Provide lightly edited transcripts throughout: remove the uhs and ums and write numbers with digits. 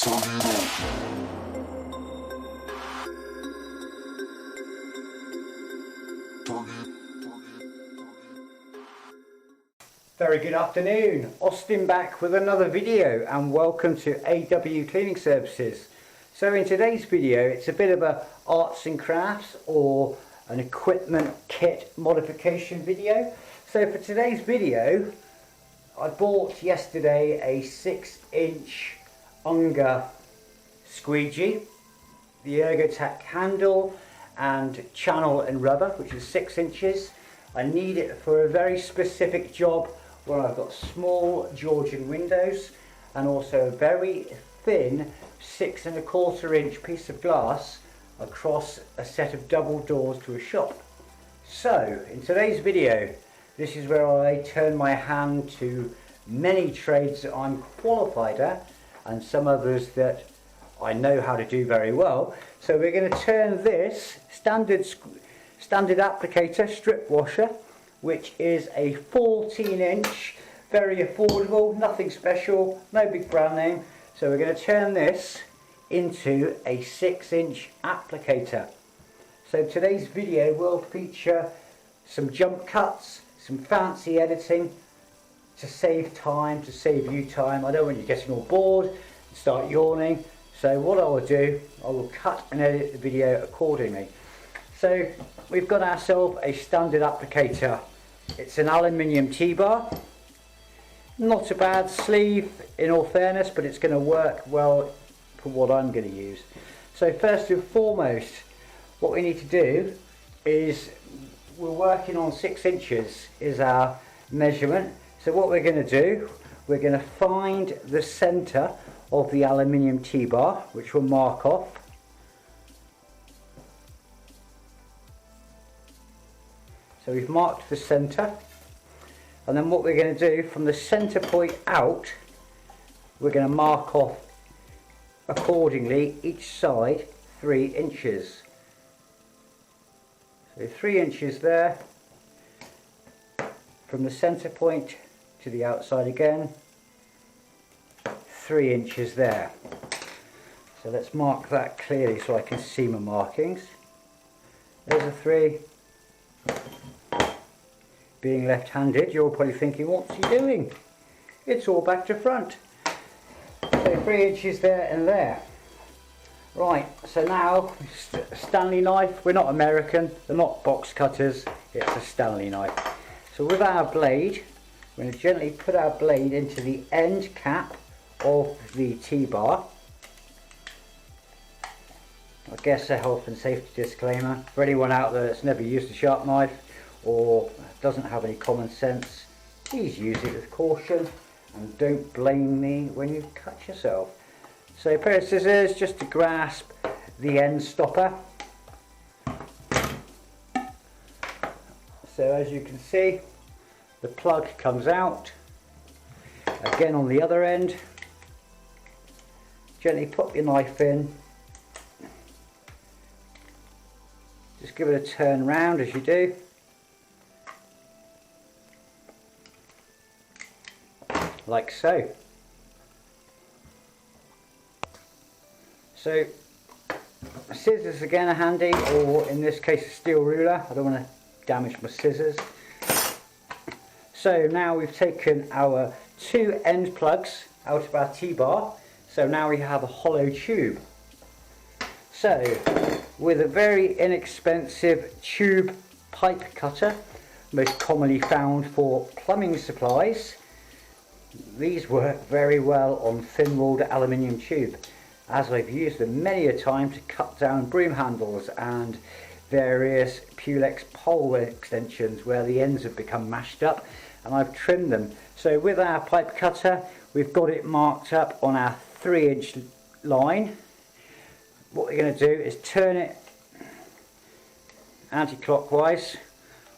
Very good afternoon, Austin back with another video, and welcome to AW Cleaning Services. So in today's video it's a bit of a arts and crafts or an equipment kit modification video. So for today's video I bought yesterday a 6-inch Unger squeegee, the Ergotac handle and channel and rubber, which is 6 inches. I need it for a very specific job where I've got small Georgian windows and also a very thin 6 1/4 inch piece of glass across a set of double doors to a shop. So in today's video this is where I turn my hand to many trades that I'm qualified at and some others that I know how to do very well. So we're going to turn this standard applicator strip washer, which is a 14-inch, very affordable, nothing special, no big brand name. So we're going to turn this into a 6-inch applicator. So today's video will feature some jump cuts, some fancy editing to save time, to save you time. I don't want you getting all bored and start yawning. So what I will do, I will cut and edit the video accordingly. So we've got ourselves a standard applicator. It's an aluminium T-bar. Not a bad sleeve in all fairness, but it's going to work well for what I'm going to use. So first and foremost, what we need to do is, we're working on 6 inches is our measurement. So what we're going to do, we're going to find the centre of the aluminium T-bar, which we'll mark off. So we've marked the centre, and then what we're going to do from the centre point out, we're going to mark off accordingly each side 3 inches. So 3 inches there, from the centre point to the outside again, 3 inches there. So let's mark that clearly so I can see my markings. There's a 3. Being left-handed, you're probably thinking, what's he doing? It's all back to front. So 3 inches there and there. Right, so now, Stanley knife. We're not American, they're not box cutters, it's a Stanley knife. So with our blade, we're going to gently put our blade into the end cap of the T-bar. I guess a health and safety disclaimer for anyone out there that's never used a sharp knife or doesn't have any common sense. Please use it with caution and don't blame me when you cut yourself. So a pair of scissors just to grasp the end stopper. So as you can see, the plug comes out. Again on the other end, gently put your knife in. Just give it a turn round as you do. Like so. So scissors again are handy, or in this case a steel ruler. I don't want to damage my scissors. So now we've taken our 2 end plugs out of our T-bar. So now we have a hollow tube. So with a very inexpensive tube pipe cutter, most commonly found for plumbing supplies, these work very well on thin-walled aluminium tube, as I've used them many a time to cut down broom handles and various Pulex pole extensions where the ends have become mashed up, and I've trimmed them. So with our pipe cutter, we've got it marked up on our 3-inch line. What we're going to do is turn it anti-clockwise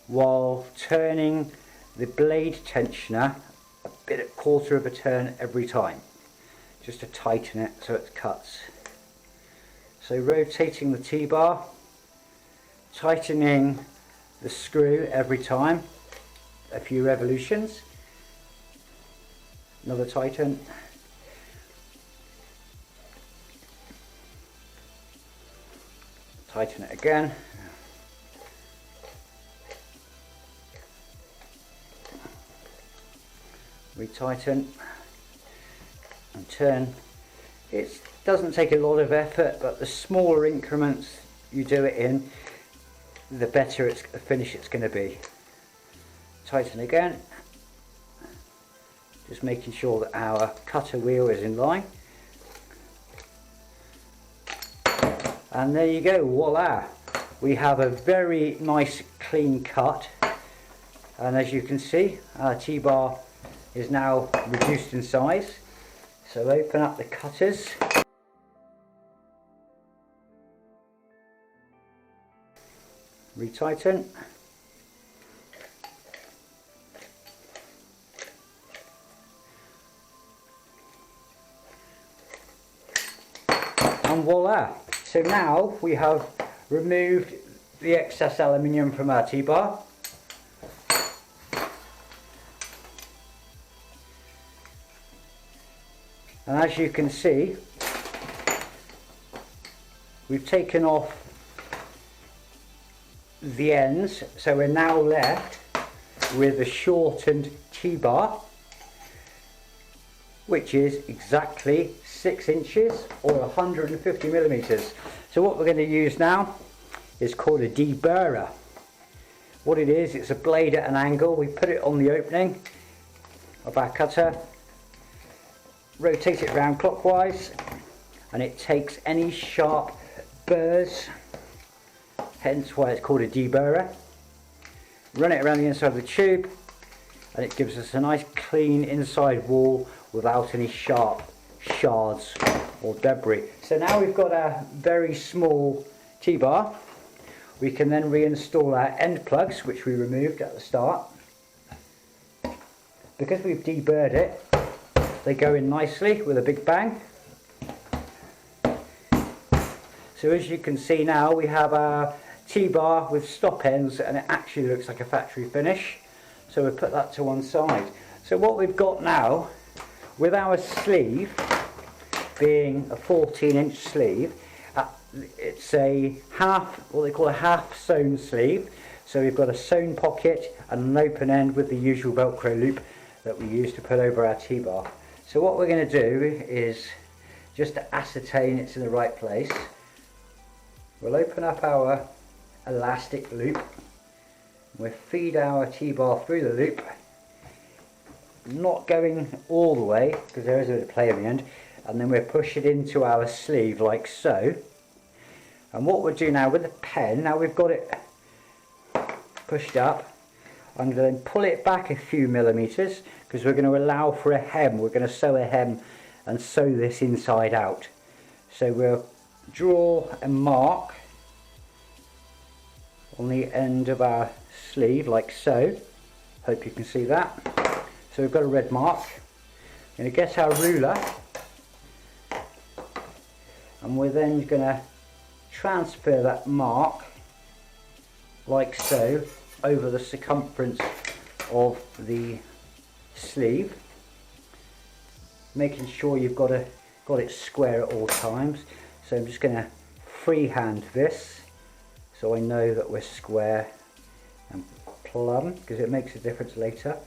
while turning the blade tensioner a bit at 1/4 of a turn every time, just to tighten it so it cuts. So rotating the T-bar, tightening the screw every time, a few revolutions, another tighten, Tighten it again. Retighten and turn. It doesn't take a lot of effort, but the smaller increments you do it in, the better the finish it's going to be. Tighten again, just making sure that our cutter wheel is in line. And there you go, voila! We have a very nice clean cut, and as you can see, our T-bar is now reduced in size. So open up the cutters. Retighten. And voila! So now we have removed the excess aluminium from our T-bar. And as you can see, we've taken off the ends, so we're now left with a shortened T-bar, which is exactly 6 inches or 150 millimeters. So what we're going to use now is called a deburrer. What it is, it's a blade at an angle. We put it on the opening of our cutter, rotate it round clockwise, and it takes any sharp burrs, hence why it's called a deburrer. Run it around the inside of the tube, and it gives us a nice clean inside wall without any sharp shards or debris. So now we've got our very small T-bar. We can then reinstall our end plugs, which we removed at the start. Because we've deburred it, they go in nicely with a big bang. So as you can see now, we have our T-bar with stop ends, and it actually looks like a factory finish. So we'll put that to one side. So what we've got now, with our sleeve being a 14-inch sleeve, it's a what they call a half sewn sleeve. So we've got a sewn pocket and an open end with the usual Velcro loop that we use to put over our T-bar. So what we're going to do is, just to ascertain it's in the right place, we'll open up our elastic loop. We'll feed our T-bar through the loop, not going all the way because there is a bit of play in the end, and then we'll push it into our sleeve like so. And what we'll do now with the pen, now we've got it pushed up, I'm going to then pull it back a few millimeters because we're going to allow for a hem. We're going to sew a hem and sew this inside out. So we'll draw a mark on the end of our sleeve like so. Hope you can see that. So we've got a red mark. We're going to get our ruler, and we're then going to transfer that mark like so over the circumference of the sleeve, making sure you've got it square at all times. So I'm just going to freehand this so I know that we're square and plumb, because it makes a difference later.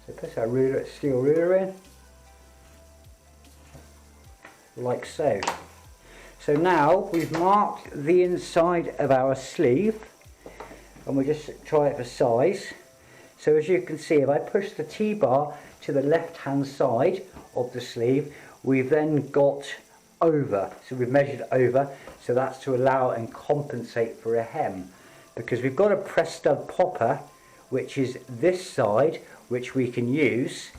So put our ruler, steel ruler in like so. So now we've marked the inside of our sleeve, and we'll just try it for size. So as you can see, if I push the T-bar to the left hand side of the sleeve, we've then got over. So we've measured over, so that's to allow and compensate for a hem. Because we've got a press stud popper, which is this side, which we can use.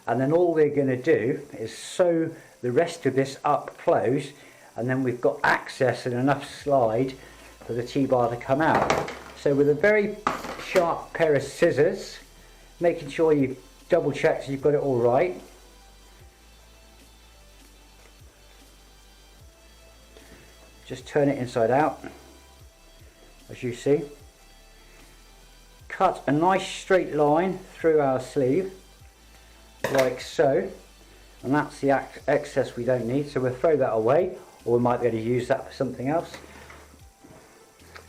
And then all we're going to do is sew the rest of this up close, and then we've got access and enough slide for the T-bar to come out. So with a very sharp pair of scissors, making sure you double check so you've got it all right. Just turn it inside out, as you see. Cut a nice straight line through our sleeve, like so. And that's the excess we don't need, so we'll throw that away, or we might be able to use that for something else.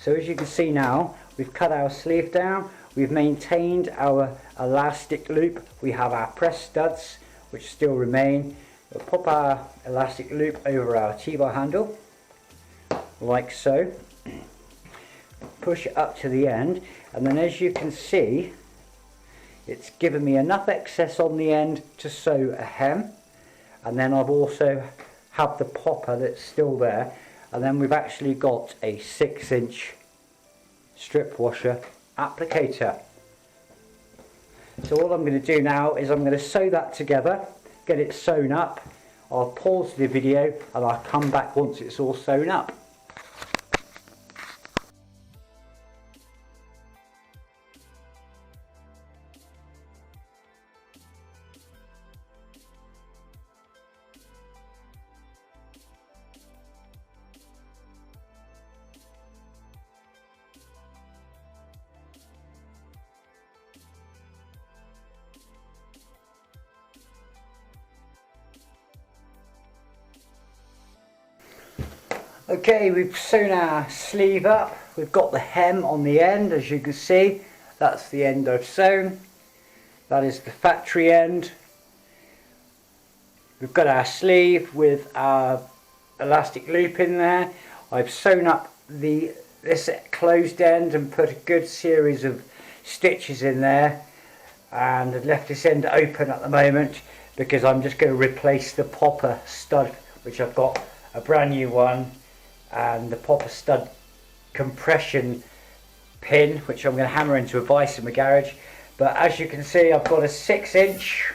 So as you can see now, we've cut our sleeve down, we've maintained our elastic loop, we have our press studs which still remain. We'll pop our elastic loop over our T-bar handle, like so. Push it up to the end, and then as you can see, it's given me enough excess on the end to sew a hem, and then I've also have the popper that's still there, and then we've actually got a 6-inch strip washer applicator. So all I'm going to do now is I'm going to sew that together, get it sewn up. I'll pause the video and I'll come back once it's all sewn up. Okay, we've sewn our sleeve up, we've got the hem on the end, as you can see. That's the end I've sewn, that is the factory end. We've got our sleeve with our elastic loop in there. I've sewn up this closed end and put a good series of stitches in there, and I've left this end open at the moment because I'm just going to replace the popper stud, which I've got a brand new one, and the popper stud compression pin, which I'm going to hammer into a vise in my garage. But as you can see, I've got a 6-inch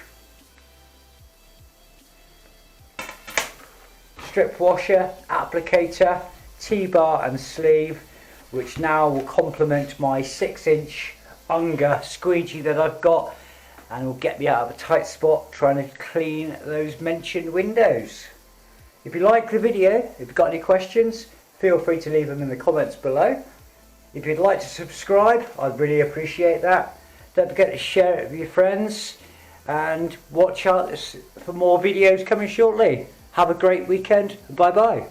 strip washer, applicator, T-bar and sleeve, which now will complement my 6-inch Unger squeegee that I've got, and will get me out of a tight spot trying to clean those mentioned windows. If you like the video, if you've got any questions, feel free to leave them in the comments below. If you'd like to subscribe, I'd really appreciate that. Don't forget to share it with your friends, and watch out for more videos coming shortly. Have a great weekend. Bye bye.